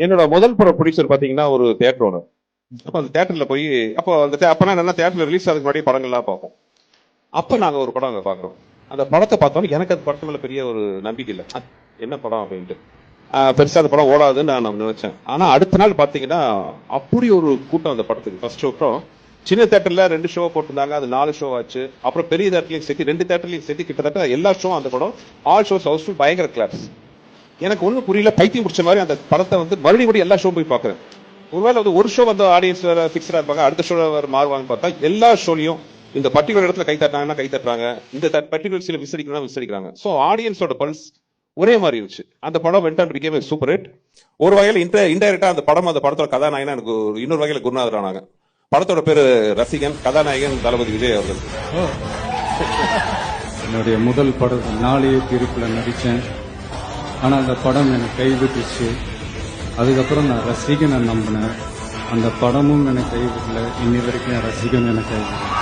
என்னோட முதல் படம் ப்ரொடியூசர் பாத்தீங்கன்னா ஒரு தியேட்டர் ஓனர். அப்போ அந்த தியேட்டர்ல போய் அப்பனா என்னன்னா தியேட்டர்ல ரிலீஸ் ஆகிறதுக்கு முன்னாடி படங்கள்லாம் பார்ப்போம். அப்ப நாங்க ஒரு படம் அங்க பாக்குறோம். அந்த படத்தை பார்த்தோம், எனக்கு அந்த படத்து மேல பெரிய ஒரு நம்பிக்கை இல்லை. என்ன படம் அப்படின்ட்டு பெருசா அந்த படம் ஓடாதுன்னு நான் நினைச்சேன். ஆனா அடுத்த நாள் பாத்தீங்கன்னா அப்படி ஒரு கூட்டம் அந்த படத்துக்கு. ஃபர்ஸ்ட் ஷோ சின்ன தியேட்டர்ல 2 ஷோ போட்டிருந்தாங்க, அது 4 ஷோ ஆச்சு. அப்புறம் பெரிய தியேட்டர்லயும் சேர்த்து 2 தியேட்டர்லயும் சேர்த்து கிட்டத்தட்ட எல்லா ஷோ அந்த படம் ஆல் ஷோஸ் ஹவுஸ்ஃபுல், பயங்கர கிளாப்ஸ். எனக்கு ஒன்றும் புரியல, பைத்தியம் பிடிச்ச மாதிரி அந்த படத்தை மறுபடியும் எல்லா ஷோ போய் பாக்குறேன். ஒருவேளை ஒரு ஷோ ஆடியன்ஸ் பிக்ஸடா இருப்பாங்க, அடுத்த ஷோ மாறுவாங்கன்னு பார்த்தா எல்லா ஷோலையும் இந்த பர்டிகுலர் இடத்துல கை தட்டாங்கன்னா கை தட்டுறாங்க, இந்த பர்டிகுலர் சில விசடிக்கிறாங்க விசடிக்கிறாங்க. ஸோ ஆடியன்ஸோட பல்ஸ் ஒரே மாதிரி இருந்துச்சு. அந்த படம் went and became super hit. ஒரு வகையில் இன்டைரக்டா அந்த படத்தோட கதாநாயகனா எனக்கு இன்னொரு வகையில குருநாதர் ஆனாங்க. படத்தோட பேரு ரசிகன், கதாநாயகன் தளபதி விஜய் அவர்கள். என்னுடைய முதல் படம் நாளைய தீர்ப்புல நடிச்சேன். ஆனா அந்த படம் எனக்கு கைவிட்டுச்சு. அதுக்கப்புறம் நான் ரசிகனை நம்பினேன். அந்த படமும் எனக்கு கைவிடல. இன்னி வரைக்கும் ரசிகன் எனக்கு கைவிடல.